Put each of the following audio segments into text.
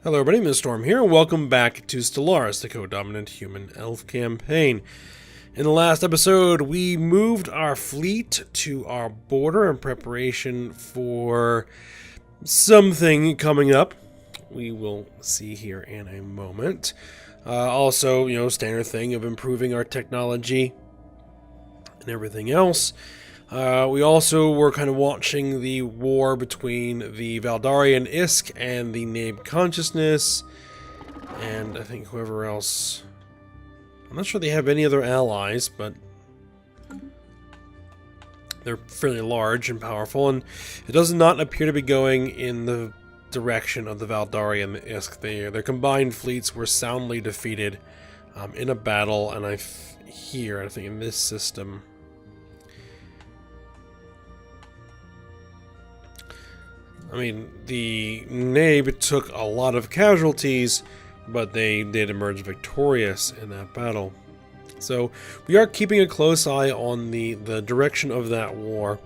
Hello everybody, Ms. Storm here, and welcome back to Stellaris, the co-dominant human elf campaign. In the last episode, we moved our fleet to our border in preparation for something coming up. We will see here in a moment. Also, standard thing of improving our technology and everything else. We also were kind of watching the war between the Valdarian Isk and the Nabe Consciousness, and I think whoever else. I'm not sure they have any other allies, but they're fairly large and powerful, and it does not appear to be going in the direction of the Valdari and the Isk. Their combined fleets were soundly defeated in a battle, and I think in this system. I mean, the Nabe took a lot of casualties, but they did emerge victorious in that battle. So we are keeping a close eye on the direction of that war,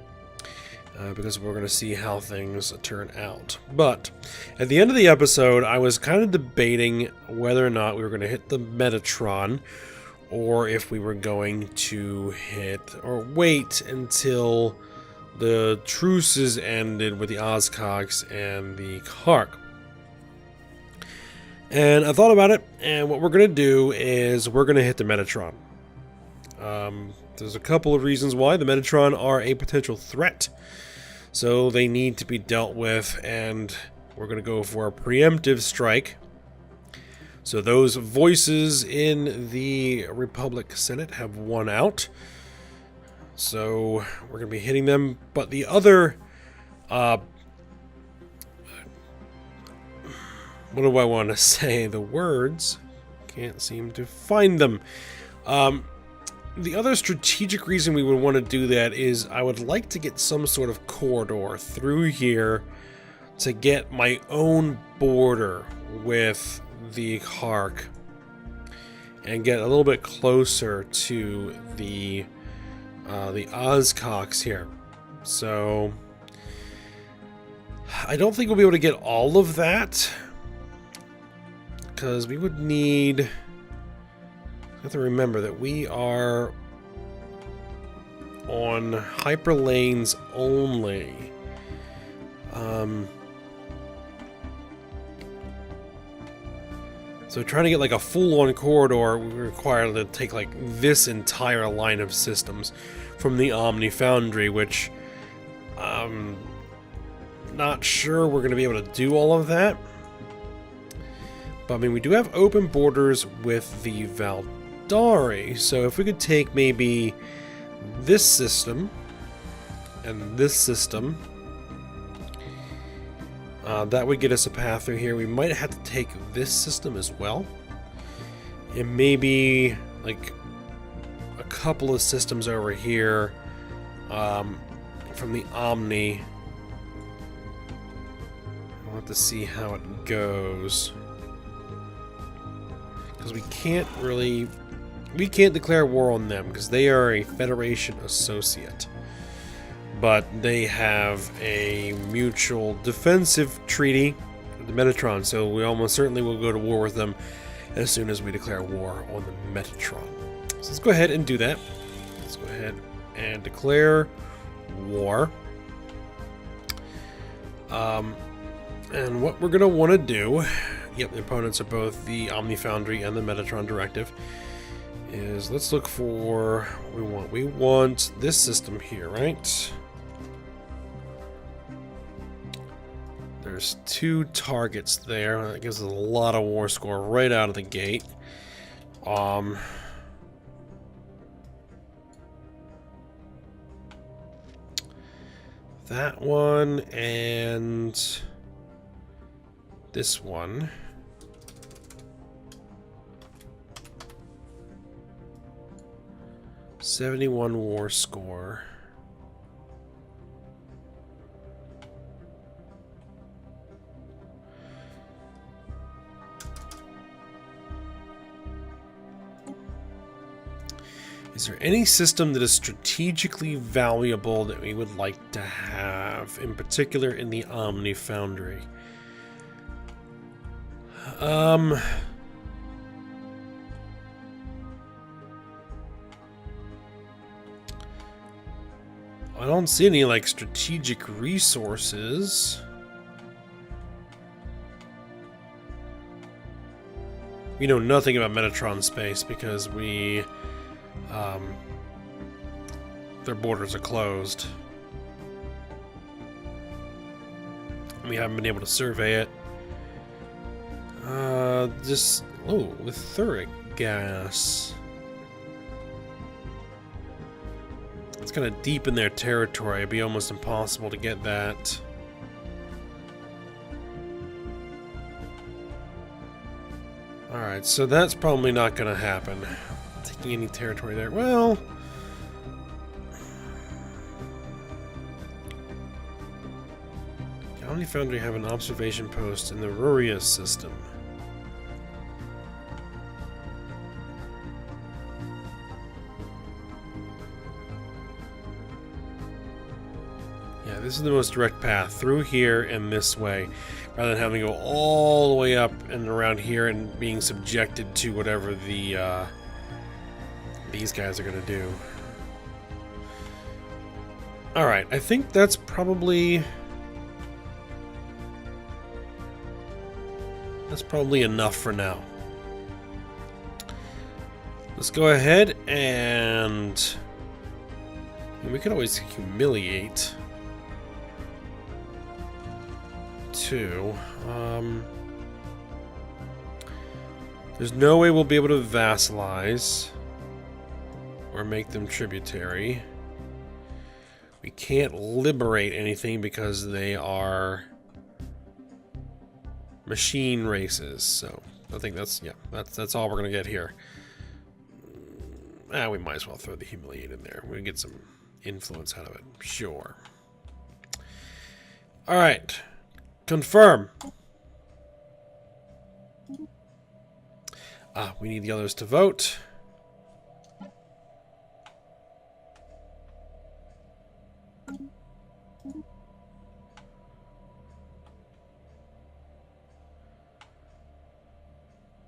because we're going to see how things turn out. But at the end of the episode, I was kind of debating whether or not we were going to hit the Metatron, or if we were going to hit or wait until the truces ended with the Ozcogs and the Kark. And I thought about it, and what we're going to do is we're going to hit the Metatron. There's a couple of reasons why. The Metatron are a potential threat, so they need to be dealt with, and we're going to go for a preemptive strike. So those voices in the Republic Senate have won out. So we're going to be hitting them, but the other, what do I want to say? The words, can't seem to find them. The other strategic reason we would want to do that is I would like to get some sort of corridor through here to get my own border with the Kark and get a little bit closer to the Ozcogs here. So I don't think we'll be able to get all of that, because we would need, you have to remember that we are on hyperlanes only. So trying to get like a full-on corridor, we require to take like this entire line of systems from the Omni Foundry, which I'm not sure we're going to be able to do all of that. But I mean, we do have open borders with the Valdari, so if we could take maybe this system and this system, that would get us a path through here. We might have to take this system as well. And maybe like a couple of systems over here from the Omni. We'll have to see how it goes. Because we can't declare war on them because they are a Federation associate. But they have a mutual defensive treaty with the Metatron, so we almost certainly will go to war with them as soon as we declare war on the Metatron. So let's go ahead and do that. Let's go ahead and declare war. And what we're going to want to do, the opponents are both the Omni Foundry and the Metatron Directive, is let's look for what we want. We want this system here, right? There's 2 targets there. That gives us a lot of war score right out of the gate. That one and this one. $71 war score. Is there any system that is strategically valuable that we would like to have, in particular in the Omni Foundry? I don't see any, like, strategic resources. We know nothing about Metatron space because their borders are closed. We haven't been able to survey it. With etheric gas. It's kind of deep in their territory. It'd be almost impossible to get that. Alright, so that's probably not going to happen. Taking any territory there. Well... Colony Foundry have an observation post in the Ruria system. Yeah, this is the most direct path. Through here and this way. Rather than having to go all the way up and around here and being subjected to whatever these guys are going to do. Alright, I think that's probably... That's probably enough for now. Let's go ahead and... We could always humiliate... too. There's no way we'll be able to vassalize or make them tributary. We can't liberate anything because they are machine races. So I think that's all we're gonna get here. We might as well throw the humiliate in there. We'll get some influence out of it. Sure. All right. Confirm. We need the others to vote.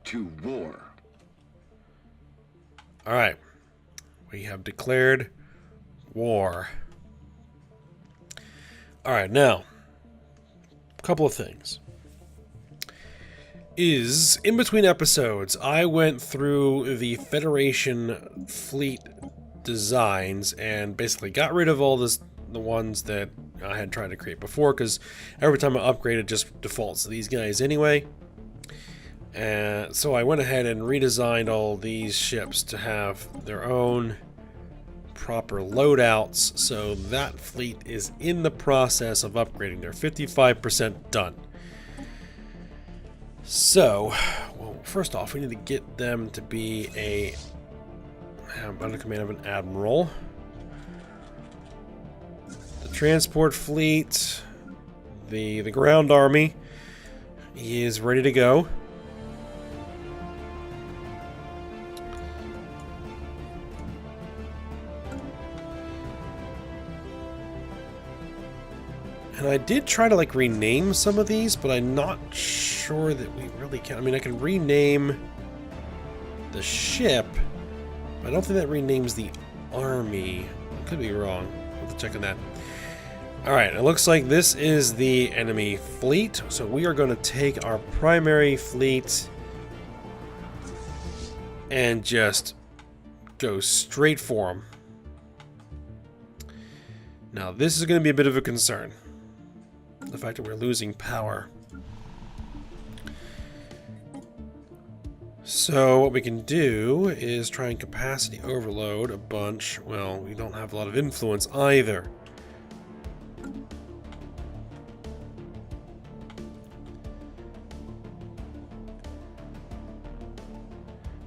To war. All right. We have declared war. All right, now. Couple of things. In between episodes, I went through the Federation fleet designs and basically got rid of all the ones that I had tried to create before, because every time I upgrade it just defaults to these guys anyway. And so I went ahead and redesigned all these ships to have their own proper loadouts, so that fleet is in the process of upgrading. They're 55% done. So, well, first off, we need to get them to be under command of an admiral. The transport fleet, the ground army is ready to go. And I did try to like rename some of these, but I'm not sure that we really can. I mean, I can rename the ship, but I don't think that renames the army. I could be wrong. I'll have to check on that. Alright, it looks like this is the enemy fleet. So we are going to take our primary fleet and just go straight for them. Now, this is going to be a bit of a concern. The fact that we're losing power. So what we can do is try and capacity overload a bunch. Well, we don't have a lot of influence either.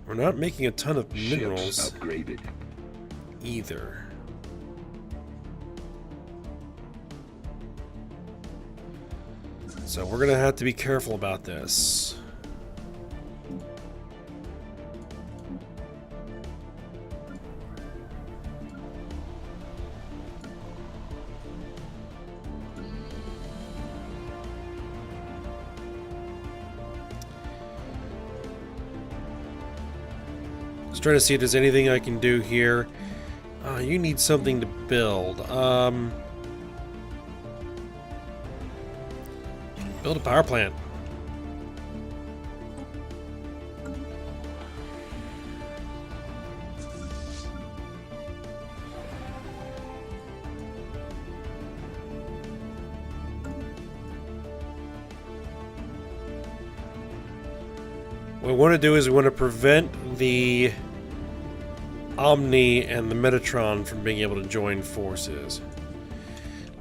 We're not making a ton of minerals upgraded either. So we're going to have to be careful about this. Just trying to see if there's anything I can do here. You need something to build. Build a power plant. What we want to do is we want to prevent the Omni and the Metatron from being able to join forces.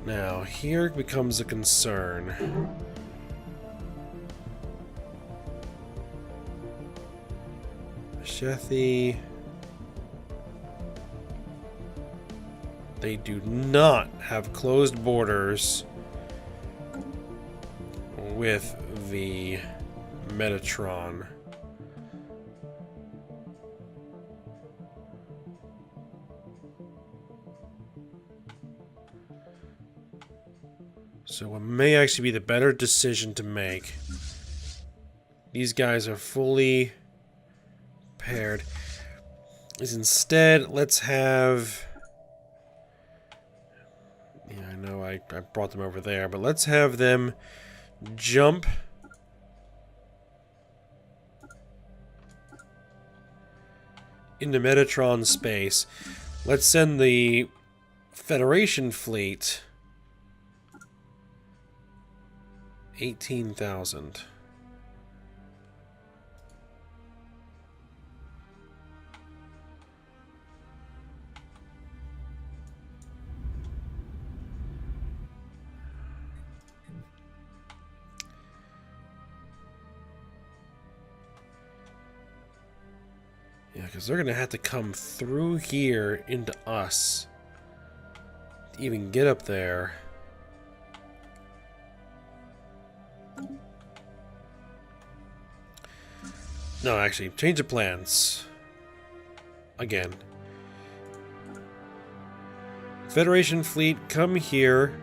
Now, here becomes a concern. Shethi. They do not have closed borders with the Metatron. So what may actually be the better decision to make. These guys are fully paired. Is instead, let's have... Yeah, I know I brought them over there, but let's have them jump into Metatron space. Let's send the Federation fleet 18,000. Yeah, because they're going to have to come through here into us to even get up there. No, actually, change of plans. Again. Federation fleet, come here.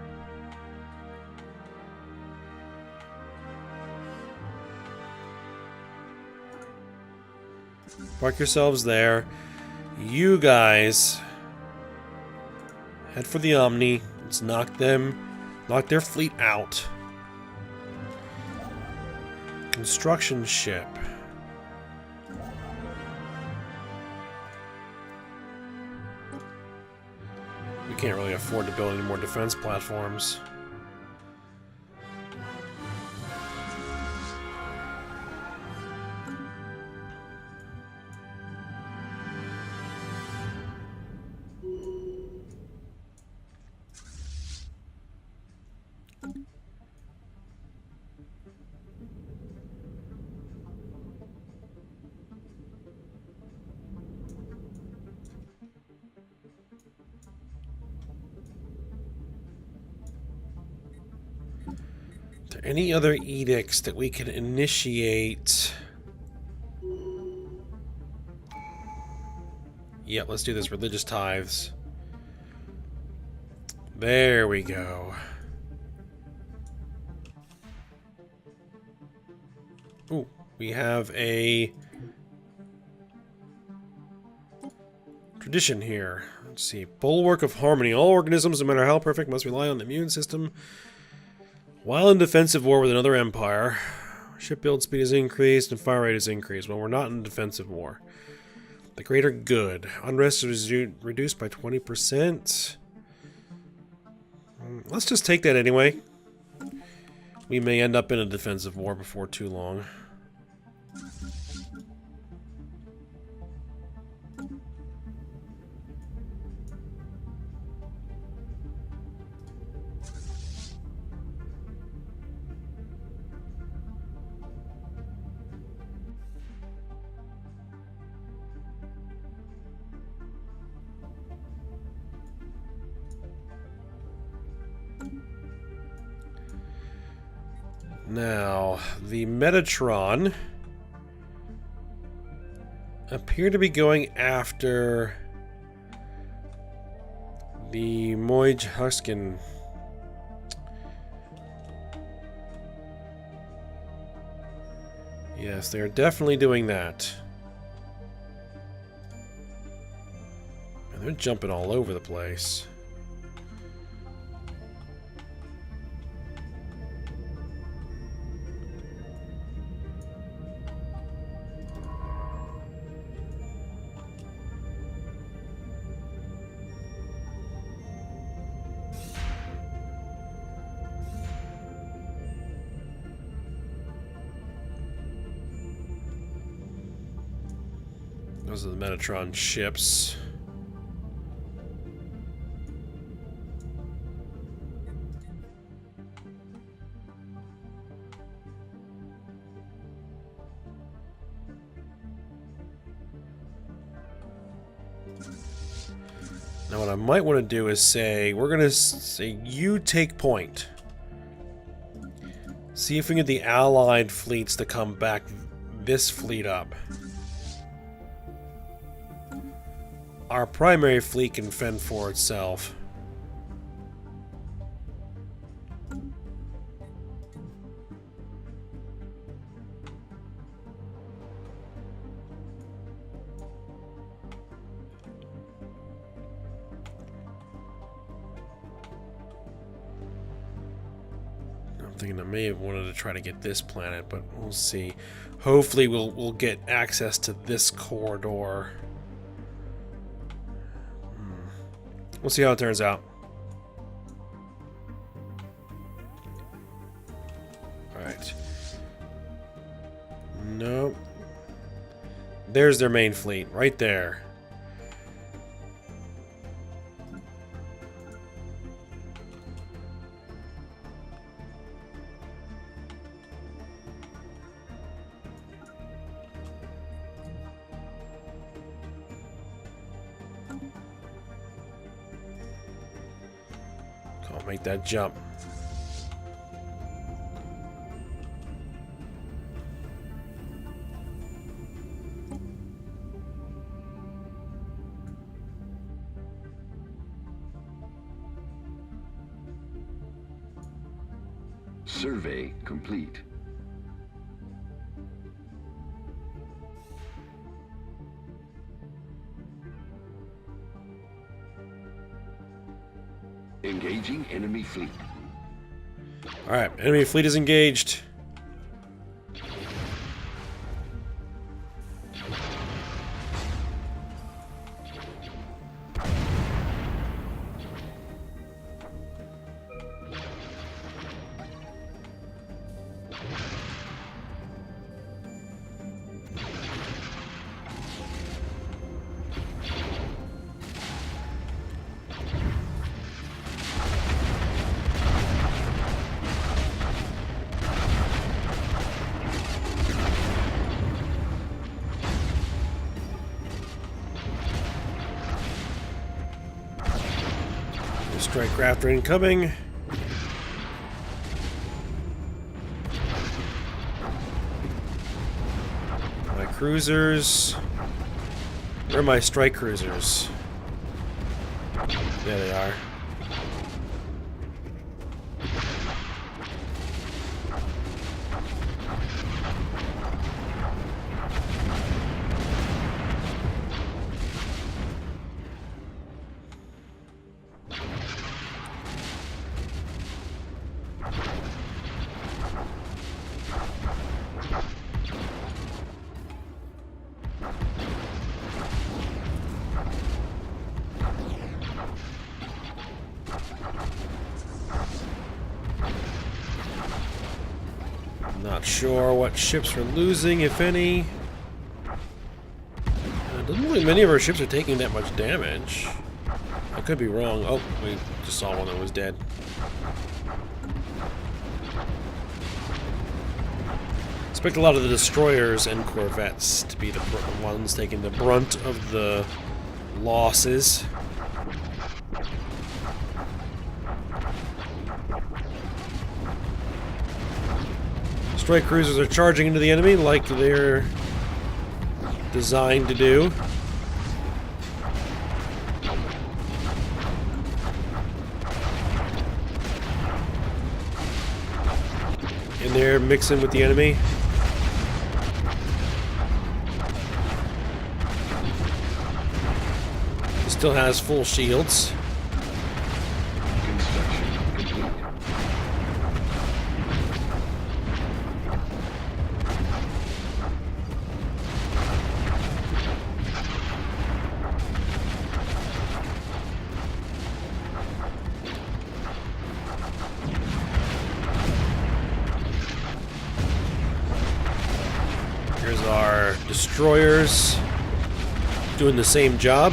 Park yourselves there. You guys head for the Omni. Let's knock their fleet out. Construction ship. We can't really afford to build any more defense platforms. Any other edicts that we can initiate? Yeah, let's do this. Religious tithes. There we go. Ooh, we have a tradition here. Let's see. Bulwark of harmony. All organisms, no matter how perfect, must rely on the immune system. While in defensive war with another empire, shipbuild speed is increased and fire rate is increased. Well, we're not in defensive war. The greater good. Unrest is reduced by 20%. Let's just take that anyway. We may end up in a defensive war before too long. Now, the Metatron appear to be going after the Moij Huskin. Yes, they're definitely doing that. They're jumping all over the place. Those are the Metatron ships. Now what I might want to do is say, we're going to say you take point. See if we can get the allied fleets to come back this fleet up. Our primary fleet can fend for itself. I'm thinking I may have wanted to try to get this planet, but we'll see. Hopefully we'll get access to this corridor. We'll see how it turns out. Alright. Nope. There's their main fleet, right there. I'll make that jump. Survey complete. Engaging enemy fleet. Alright, enemy fleet is engaged. Strike Raptor incoming. My cruisers. Where are my strike cruisers? There they are. Not sure what ships we're losing, if any. Doesn't look like many of our ships are taking that much damage. I could be wrong. Oh, we just saw one that was dead. Expect a lot of the destroyers and corvettes to be the ones taking the brunt of the losses. Strike cruisers are charging into the enemy like they're designed to do. And they're mixing with the enemy. Still has full shields. Construction complete. Here's our destroyers doing the same job.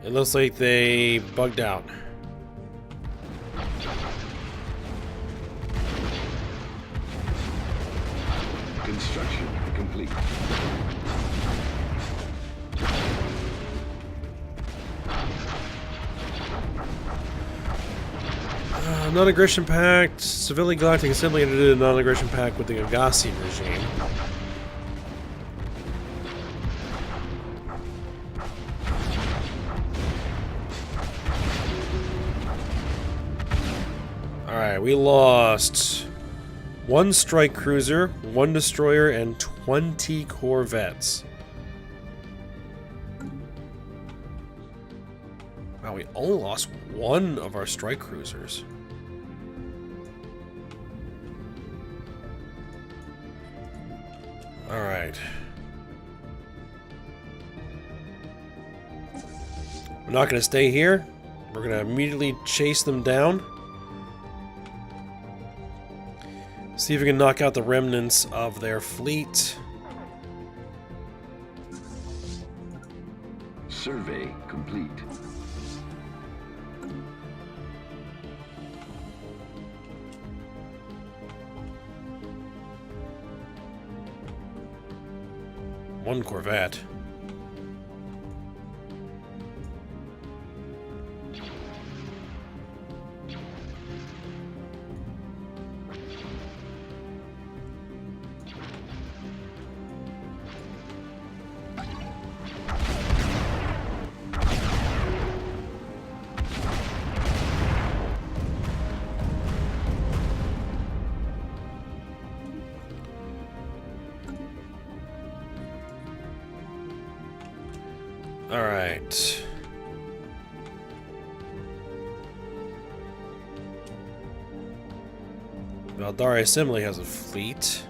It looks like they bugged out. Construction complete. Non-aggression pact. Civilian Galactic Assembly entered a non-aggression pact with the Galaxies regime. Alright, we lost 1 strike cruiser, 1 destroyer, and 20 corvettes. Wow, we only lost 1 of our strike cruisers. Alright. We're not going to stay here. We're going to immediately chase them down. See if we can knock out the remnants of their fleet. Survey complete. One corvette. All right. Valdari Assembly has a fleet.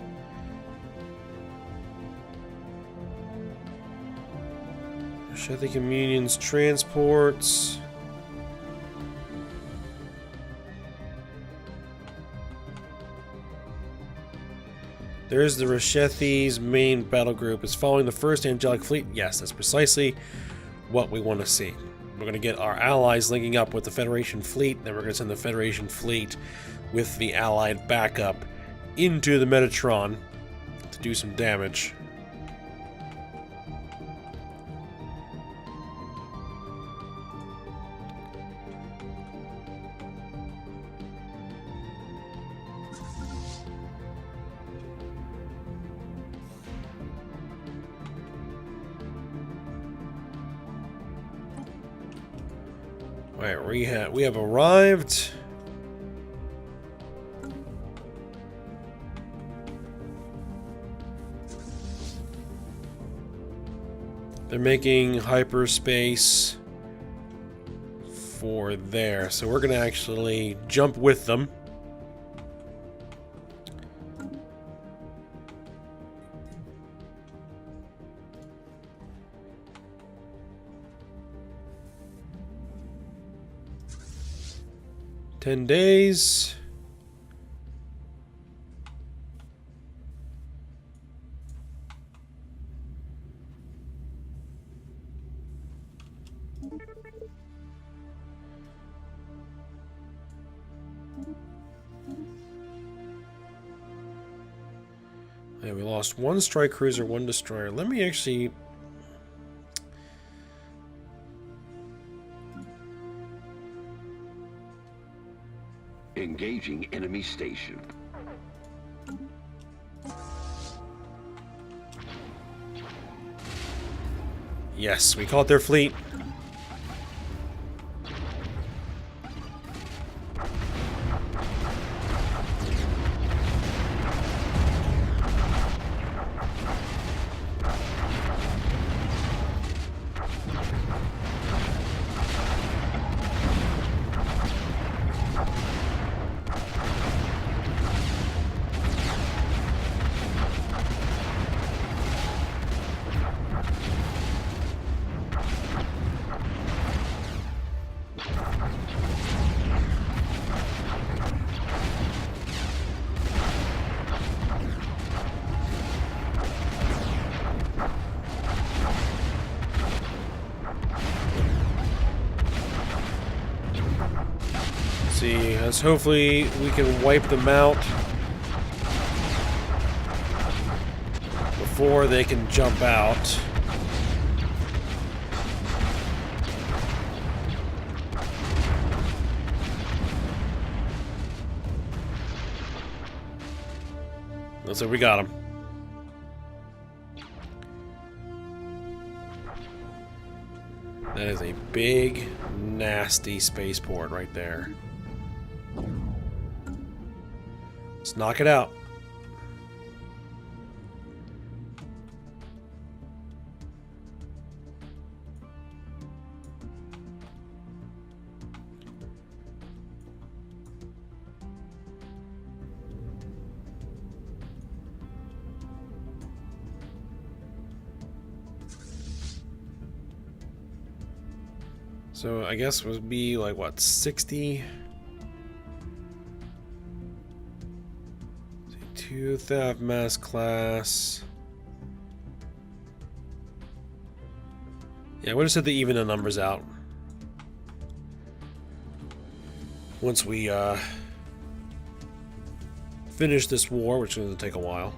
Shethy Communion's transports. There's the Reshethi's main battle group. Is following the first angelic fleet. Yes, that's precisely what we want to see. We're going to get our allies linking up with the Federation fleet. Then we're going to send the Federation fleet with the allied backup into the Metatron to do some damage. Alright, we have arrived. They're making hyperspace for there, so we're gonna actually jump with them. "10 days. Yeah, we lost 1 strike cruiser, 1 destroyer. Let me actually... Engaging enemy station. Yes, we caught their fleet. See, as hopefully we can wipe them out before they can jump out. Looks like we got them. That is a big, nasty spaceport right there. Let's knock it out. So I guess it would be like what, 60? 2 Theft Mass class. Yeah, we'll just have to even the numbers out once we finish this war, which is going to take a while.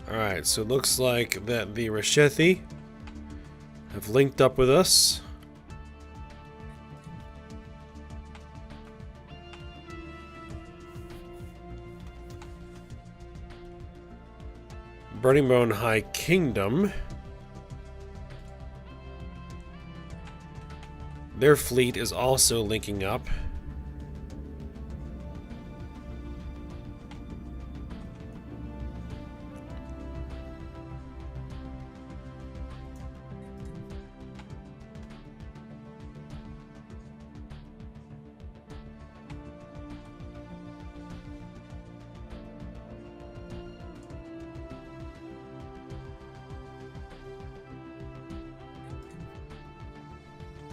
Alright, so it looks like that the Reshethi have linked up with us. Burning Bone High Kingdom. Their fleet is also linking up.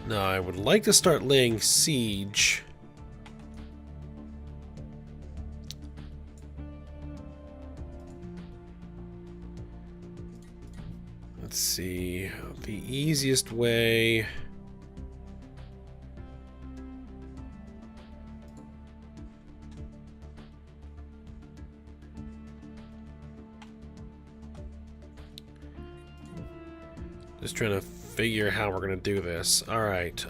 Now, I would like to start laying siege. Let's see, the easiest way. Just trying to figure how we're gonna do this. All right.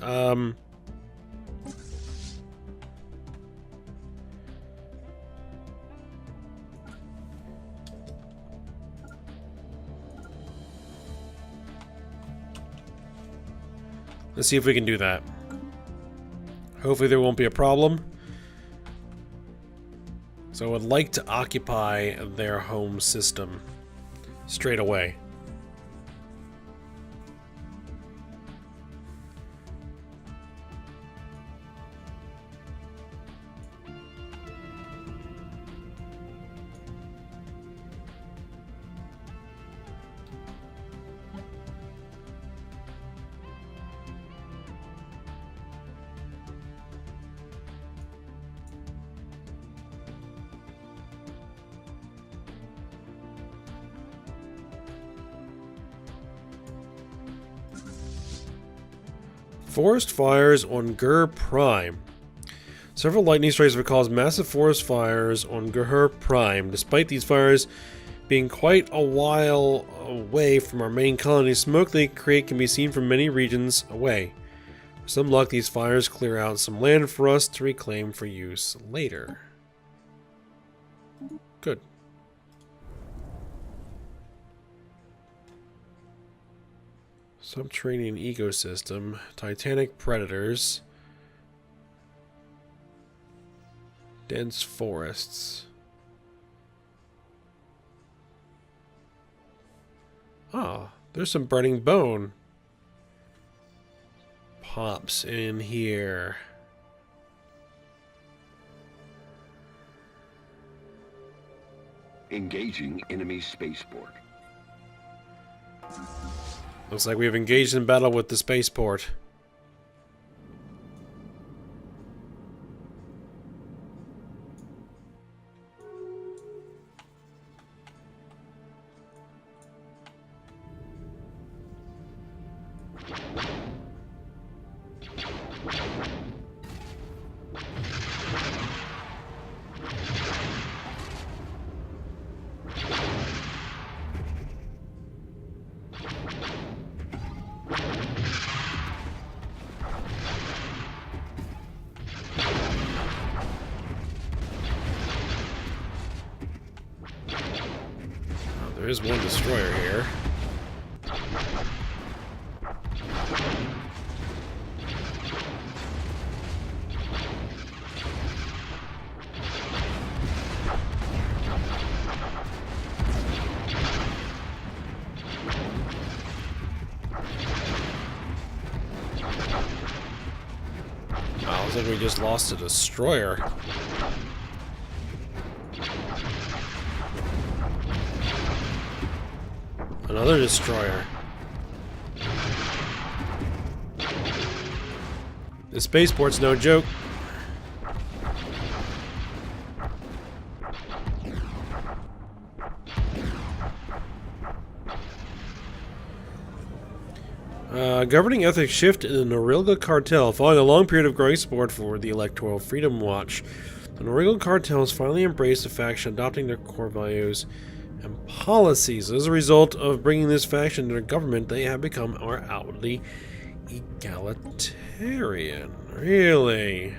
Let's see if we can do that. Hopefully there won't be a problem. So I would like to occupy their home system straight away. Forest fires on Gur Prime. Several lightning strikes have caused massive forest fires on Gur Prime. Despite these fires being quite a while away from our main colony, smoke they create can be seen from many regions away. With some luck, these fires clear out some land for us to reclaim for use later. Subterranean ecosystem. Titanic predators. Dense forests. Ah, there's some burning bone. Pops in here. Engaging enemy spaceport. Looks like we have engaged in battle with the spaceport. There is one destroyer here. Wow, looks like we just lost a destroyer. Another destroyer. The spaceport's no joke. Governing ethics shift in the Norilga cartel. Following a long period of growing support for the Electoral Freedom Watch, the Norilga cartel has finally embraced the faction, adopting their core values and policies. As a result of bringing this faction into their government, they have become more outwardly egalitarian. Really?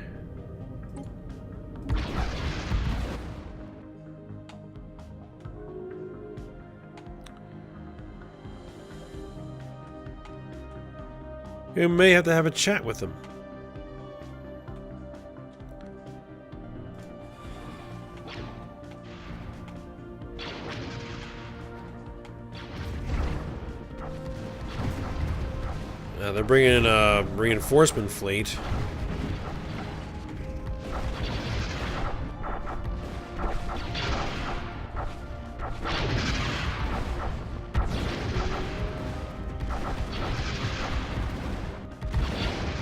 You may have to have a chat with them. They're bringing in a reinforcement fleet.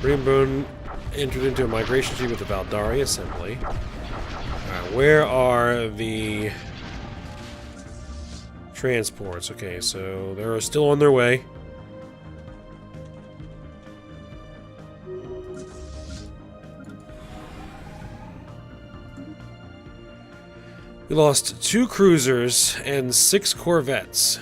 Greenbone entered into a migration treaty with the Valdari Assembly. Alright, where are the transports? Okay, so they're still on their way. We lost 2 cruisers and 6 corvettes.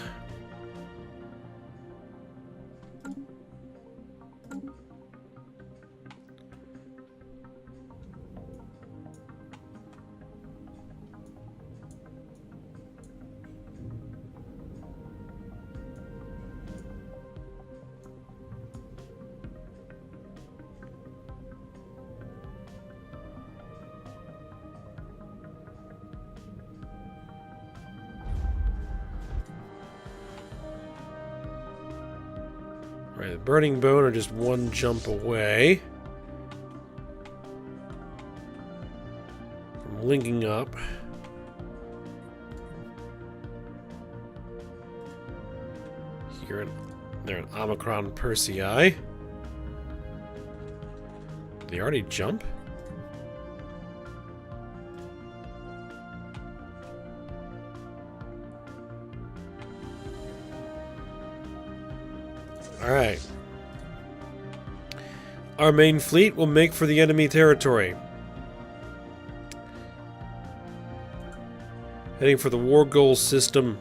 Right, the Burning Bone are just one jump away from linking up. Here, they're an Omicron Persei. Did they already jump? Alright. Our main fleet will make for the enemy territory. Heading for the war goal system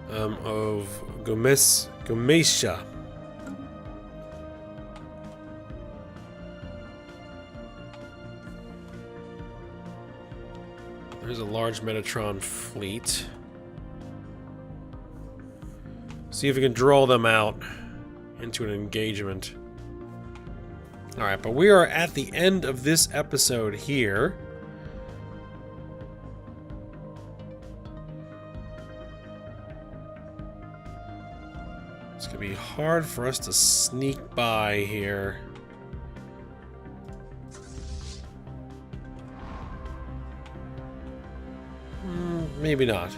of Gometia. There's a large Metatron fleet. See if we can draw them out into an engagement. Alright, but we are at the end of this episode here. It's going to be hard for us to sneak by here. Maybe not.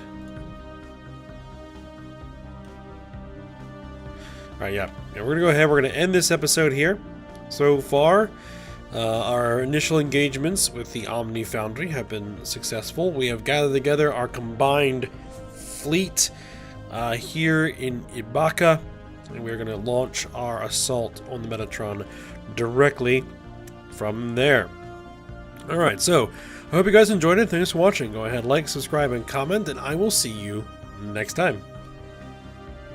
Alright, yeah. We're going to go ahead. We're going to end this episode here. So far, our initial engagements with the Omni Foundry have been successful. We have gathered together our combined fleet here in Ibaka, and we're going to launch our assault on the Metatron directly from there. Alright, so I hope you guys enjoyed it. Thanks for watching. Go ahead, like, subscribe, and comment, and I will see you next time.